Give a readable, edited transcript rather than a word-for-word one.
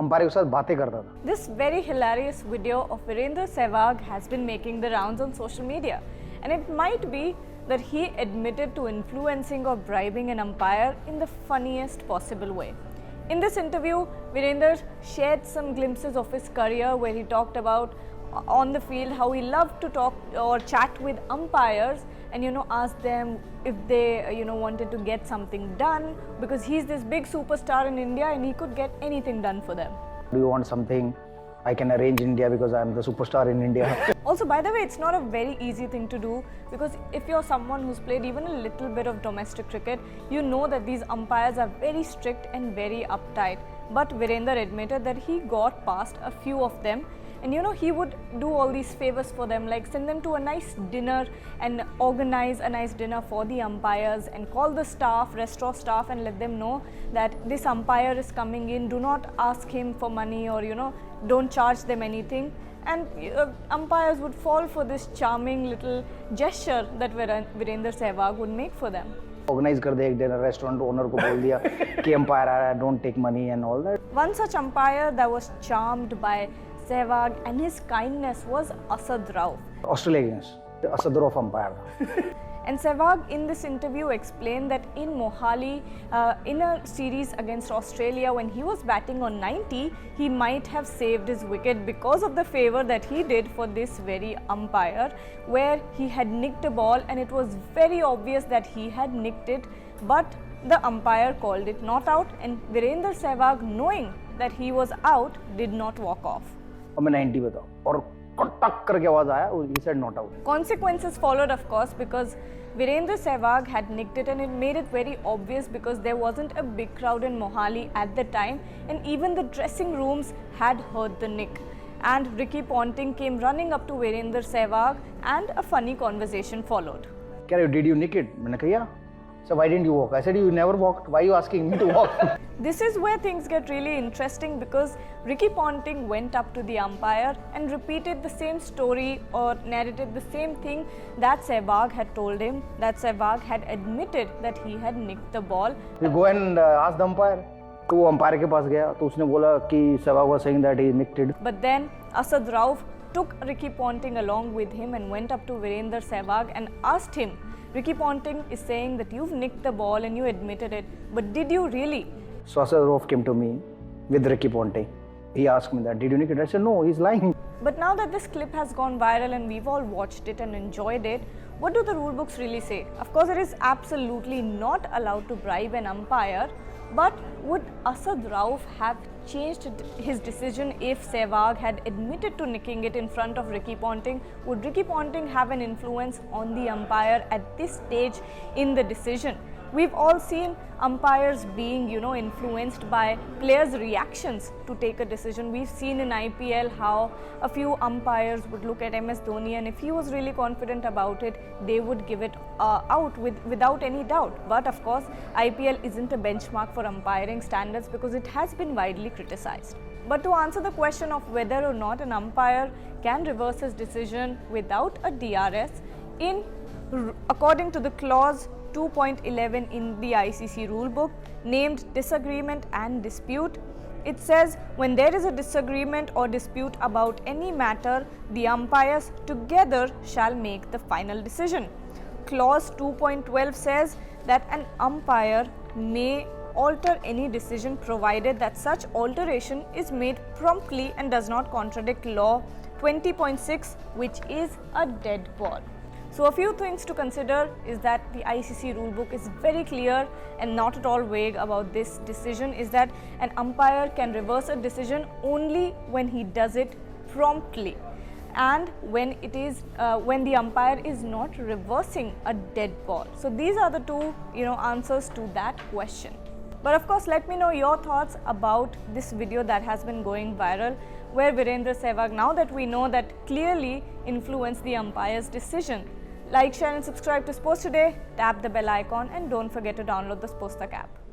Umpire के साथ बातें करता था. This very hilarious video of Virender Sehwag has been making the rounds on social media, and it might be that he admitted to influencing or bribing an umpire in the funniest possible way. In this interview, Virender shared some glimpses of his career where he talked about on the field how he loved to talk or chat with umpires and ask them if they wanted to get something done, because he's this big superstar in India and he could get anything done for them. Do you want something? I can arrange in India because I am the superstar in India. Also, by the way, it's not a very easy thing to do, because if you're someone who's played even a little bit of domestic cricket, you know that these umpires are very strict and very uptight. But Virender admitted that he got past a few of them, and he would do all these favors for them, like send them to a nice dinner and organize a nice dinner for the umpires and call the staff, restaurant staff, and let them know that this umpire is coming in, do not ask him for money, or don't charge them anything. And umpires would fall for this charming little gesture that Virender Sehwag would make for them. Organize कर दे एक दिन, restaurant owner को बोल दिया कि umpire आ रहा है, don't take money and all that. One such umpire that was charmed by Sehwag and his kindness was Asad Rauf. Australia against Asad Rauf umpire. And Sehwag in this interview explained that in Mohali, in a series against Australia, when he was batting on 90, he might have saved his wicket because of the favour that he did for this very umpire, where he had nicked a ball and it was very obvious that he had nicked it, but the umpire called it not out, and Virender Sehwag, knowing that he was out, did not walk off. और मैं 90 बताऊँ और कटक करके आवाज आया, he said not out. Consequences followed, of course, because Virender Sehwag had nicked it, and it made it very obvious because there wasn't a big crowd in Mohali at the time, and even the dressing rooms had heard the nick. And Ricky Ponting came running up to Virender Sehwag and a funny conversation followed. Did you nick it? मैंने कहा yeah. So why didn't you walk? I said you never walked. Why are you asking me to walk? This is where things get really interesting, because Ricky Ponting went up to the umpire and repeated the same story or narrated the same thing that Sehwag had told him, that Sehwag had admitted that he had nicked the ball. You go and ask the umpire. तो वो umpire के पास गया तो उसने बोला कि Sehwag was saying that he nicked it. But then Asad Rauf took Ricky Ponting along with him and went up to Virender Sehwag and asked him, Ricky Ponting is saying that you've nicked the ball and you admitted it, but did you really? So Asad Rauf came to me with Ricky Ponting. He asked me that, did you nick it? I said, no, he's lying. But now that this clip has gone viral and we've all watched it and enjoyed it, what do the rule books really say? Of course, it is absolutely not allowed to bribe an umpire, but would Asad Rauf have changed his decision if Sehwag had admitted to nicking it in front of Ricky Ponting? Would Ricky Ponting have an influence on the umpire at this stage in the decision? We've all seen umpires being, influenced by players' reactions to take a decision. We've seen in IPL how a few umpires would look at MS Dhoni, and if he was really confident about it, they would give it out without any doubt. But of course, IPL isn't a benchmark for umpiring standards because it has been widely criticized. But to answer the question of whether or not an umpire can reverse his decision without a DRS, according to the clause 2.11 in the ICC rulebook named disagreement and dispute, it says when there is a disagreement or dispute about any matter, the umpires together shall make the final decision. Clause 2.12 says that an umpire may alter any decision provided that such alteration is made promptly and does not contradict law 20.6, which is a dead ball. So a few things to consider is that the ICC rulebook is very clear and not at all vague about this decision, is that an umpire can reverse a decision only when he does it promptly, and when the umpire is not reversing a dead ball. So these are the two answers to that question. But of course, let me know your thoughts about this video that has been going viral, where Virender Sehwag, now that we know that, clearly influenced the umpire's decision. Like, share and subscribe to Sports Today, tap the bell icon, and don't forget to download the Sports AajTak app.